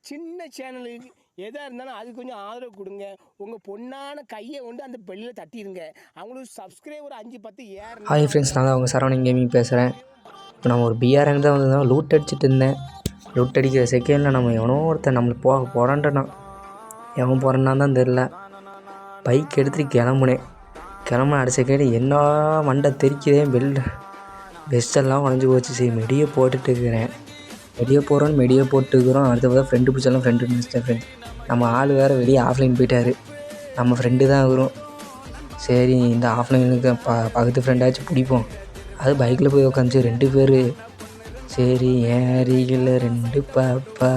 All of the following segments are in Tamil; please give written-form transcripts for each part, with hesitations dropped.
சின்ன சேனலுக்கு எதாக இருந்தாலும் அது கொஞ்சம் ஆதரவு கொடுங்க. உங்கள் பொண்ணான கையை கொண்டு அந்த பெல்லில் தட்டிடுங்க. அவங்களுக்கு சப்ஸ்கிரைபர் 5-10 ஏற. ஹாய் ஃப்ரெண்ட்ஸ், நான் தான் அவங்க சரவணன் கேமிங் பேசுகிறேன். இப்போ நம்ம ஒரு பிஆர்என் தான் வந்து லூட் அடிச்சுட்டு இருந்தேன். லூட் அடிக்கிற செகண்டில் நம்ம எவனோ ஒருத்தன் நம்மளுக்கு போகிறான்ட்டேனா, எவன் போகிறான்னா தான் தெரில. பைக் எடுத்துகிட்டு கிளம்புன அடுத்த செகண்ட் என்ன மண்டை தெரிக்குதே, பெஸ்ட்டெல்லாம் உடஞ்சி போச்சு. சரி மெடியை போட்டுட்டு இருக்கிறேன். மெடியை போட்டுக்கிறோம். அடுத்த பார்த்தா ஃப்ரெண்டு பிடிச்சாலும் ஃப்ரெண்டு நினச்சிட்டேன். ஃப்ரெண்ட் நம்ம ஆள் வேறு வெளியே ஆஃப்லைன் போயிட்டார். நம்ம ஃப்ரெண்டு தான் வரும். சரி இந்த ஆஃப்லைனுக்கு பக்கத்து ஃப்ரெண்டாச்சும் பிடிப்போம். அது பைக்கில் போய் உட்காந்துச்சு 2 பேர். சரி ஏரியில் 2 பாப்பா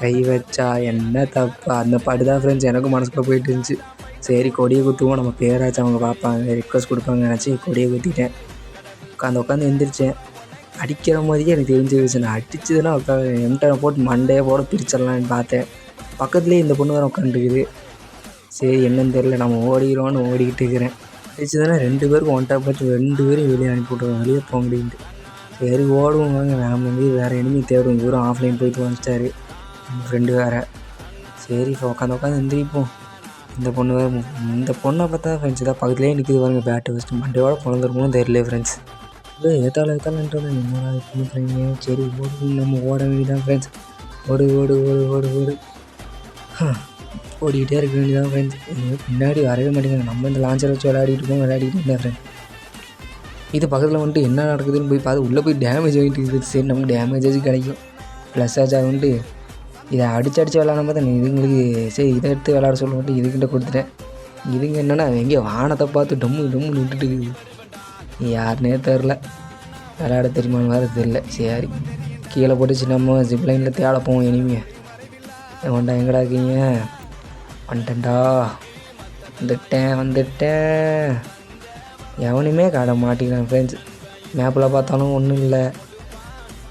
கை வச்சா என்ன தப்பா, அந்த பாட்டு தான் ஃப்ரெண்ட்ஸ் எனக்கும் மனசுக்குள்ளே போயிட்டு இருந்துச்சு. சரி கொடியை குத்துவோம், நம்ம பேராச்சும் அவங்க பார்ப்பாங்க, ரிக்வஸ்ட் கொடுப்பாங்க நினச்சி கொடியை குத்திட்டேன். உட்காந்து எந்திரிச்சேன். அடிக்கிற மாதிரியே எனக்கு தெரிஞ்சிருச்சு. நான் அடிச்சதுன்னா எம்டனை போட்டு மண்டையை போட பிரிச்சிடலான்னு பார்த்தேன். பக்கத்துலேயே இந்த பொண்ணு வேறு உட்காந்துருக்குது. சரி என்னன்னு தெரியல, நம்ம ஓடிக்கிறோன்னு ஓடிக்கிட்டு இருக்கிறேன். அடிச்சதுன்னா 2 பேருக்கும் ஒன்ட்டா பார்த்து 2 பேரும் வெளியே அனுப்பி விட்ருவோம், வெளியே போக முடியுது. சரி ஓடுவோம் வாங்க, நம்ம வேறு எனிமி தேடுவோம். இவரும் ஆஃப்லைன் போயிட்டு வந்துட்டாரு, நம்ம ஃப்ரெண்டு வேறு. சரி இப்போ உட்காந்து எந்திரிப்போம். இந்த பொண்ணை பார்த்தா ஃப்ரெண்ட்ஸ் இதான் பக்கத்துலேயே நிற்கிது பாருங்க, பேட்டை வச்சுட்டு மண்டையோட பிறந்திருக்கணும் தெரியல ஃப்ரெண்ட்ஸ். இல்லை ஏத்தாலன்றது என்னடா பண்ணுறீங்க. சரி நம்ம ஓட வேண்டியதான் ஃப்ரெண்ட்ஸ். ஓடு ஓடிக்கிட்டே இருக்க வேண்டியதான் ஃப்ரெண்ட்ஸ். பின்னாடி வரவே மாட்டேங்கிறாங்க. நம்ம இந்த லான்ச்சர் வச்சு விளையாடிட்டு இருந்தேன் ஃப்ரெண்ட். இது பக்கத்தில் வந்துட்டு என்ன நடக்குதுன்னு போய் பார்த்து உள்ளே போய் டேமேஜ் ஆகிட்டு இருக்குது. சரி நமக்கு டேமேஜாச்சும் கிடைக்கும், ப்ளஸ் ஆச்சாக வந்துட்டு இதை அடிச்சு விளாட பார்த்தா இதுங்களுக்கு சரி இதை எடுத்து விளாட சொல்ல மட்டும் இதுக்கிட்ட கொடுத்துட்டேன். இதுங்க என்னென்னா எங்கேயோ வானத்தை பார்த்து டம்முன்னு விட்டுட்டு இருக்குது. யாருன்னே தெரில, விளையாட தெரியுமான்னு வேறு தெரில. சரி கீழே போட்டுச்சு, நம்ம ஜிப்லைனில் தேட போவோம். இனிமே வேண்டா எங்கடா இருக்கீங்க, வந்துட்டேன்டா, வந்துட்டேன். எவனுமே காட மாட்டேங்கிறான் ஃப்ரெண்ட்ஸ். மேப்பில் பார்த்தாலும் ஒன்றும் இல்லை,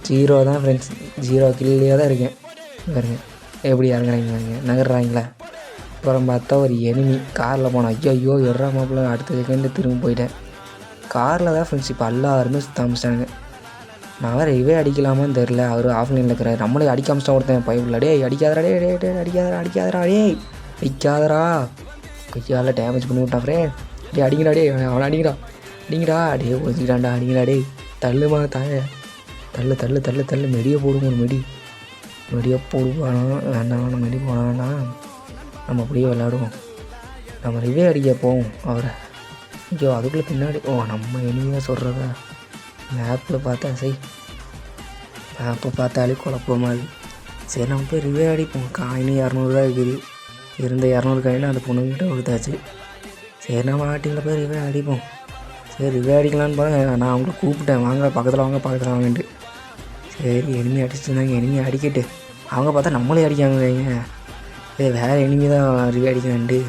0 தான் ஃப்ரெண்ட்ஸ். 0 கில்லையே தான் இருக்கேன். பாருங்க எப்படி இறங்குறாங்க, நகர்றாங்களா. அப்புறம் பார்த்தா ஒரு எனிமி காரில் போனோம். ஐயோ எட்ரா மாப்பிள்ள, அடுத்த செகண்டு திரும்ப போயிட்டேன். காரில் தான் ஃப்ரெண்ட்ஸ் இப்போ எல்லாருமே சுத்தாமிச்சிட்டாங்க. நான் வேறு இவே அடிக்கலாமான்னு தெரில. அவர் ஆஃப்லைனில் இருக்கிறார். நம்மளே அடிக்காமச்சிட்டா ஒருத்தன் பைப்பில். அடிக்காதரா கையால் டேமேஜ் பண்ணி விட்டான் ஃப்ரெண்ட். அடிங்கடா அவனை அடிங்கடா ஒதுக்கிட்டான்டா, அடிங்கடா தள்ளுமா தாய, தள்ளு மெடியை போடுங்க. ஒரு மெடியை போடுவானா வேண்டாம், மெடி போனான்னா நம்ம அப்படியே விளாடுவோம். நம்ம ரிவே அடிக்க போவோம் அவரை. ஐயோ அதுக்குள்ளே பின்னாடி நம்ம இனிமையாக சொல்கிறதா. மேப்பில் பார்த்தா மேப்பை பார்த்தாலே குழப்பமாக இருக்குது. சரி நம்ம போய் ரிவே அடிப்போம். காயினு 200 தான் இருக்குது. இருந்த 200 காயினு அந்த பொண்ணுக்கிட்ட கொடுத்தாச்சு. சரி நம்ம ஆட்டிங்கில் போய் ரிவே அடிப்போம். சரி ரிவே அடிக்கலான்னு போகிறேன். நான் அவங்கள கூப்பிட்டேன், வாங்க பக்கத்தில் வாங்கன்ட்டு. சரி எனிமி அடிச்சுருந்தாங்க. எனிமி அடிக்கிட்டு அவங்க பார்த்தா நம்மளே அடிக்காங்க. சரி வேறு எனிமி தான் ரிவே அடிக்கலான்ட்டு.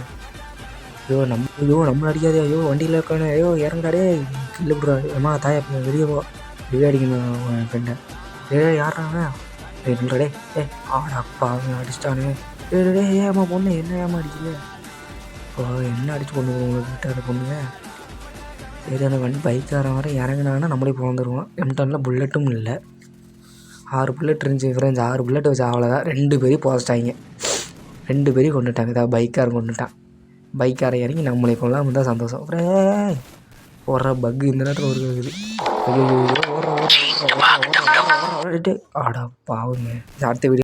நம்ம அடிக்காதே. வண்டியில் இருக்கானே, இறங்குறாடே கீழே விட்றாரு. அம்மா தாயா வெளியே போ, ரிவே அடிக்கணும் என் ஃப்ரெண்டை. யாராங்க சொல்கிறாடே, ஆடாப்பா அவன் அடிச்சிட்டானே. ஏம்மா பொண்ணு என்ன ஏமா அடிக்கல, என்ன அடிச்சு கொண்டு உங்களுக்கு பொண்ணுங்க. சரி அந்த வண்டி பைக்காரன் வர இறங்கினாங்கன்னா நம்மளே பிறந்துருவோம். M10 புல்லட்டும் இல்லை, 6 புல்லட் இருந்துச்சு ஃப்ரெண்ட்ஸ். 6 புல்லட் வச்சு அவ்வளோதான். 2 பேரையும் போச்சிட்டாங்க, 2 பேரையும் கொண்டுட்டாங்க. இதாக பைக்காரன் கொண்டுட்டான். பைக்காரை இறங்கி நம்மளை கொள்ளாமல் தான் சந்தோஷம். போடுற பக்கு இந்த நேரத்தில் ஒரு இருக்குது. ஐயோ ஆடா பாவுங்க. அடுத்த வீடியோ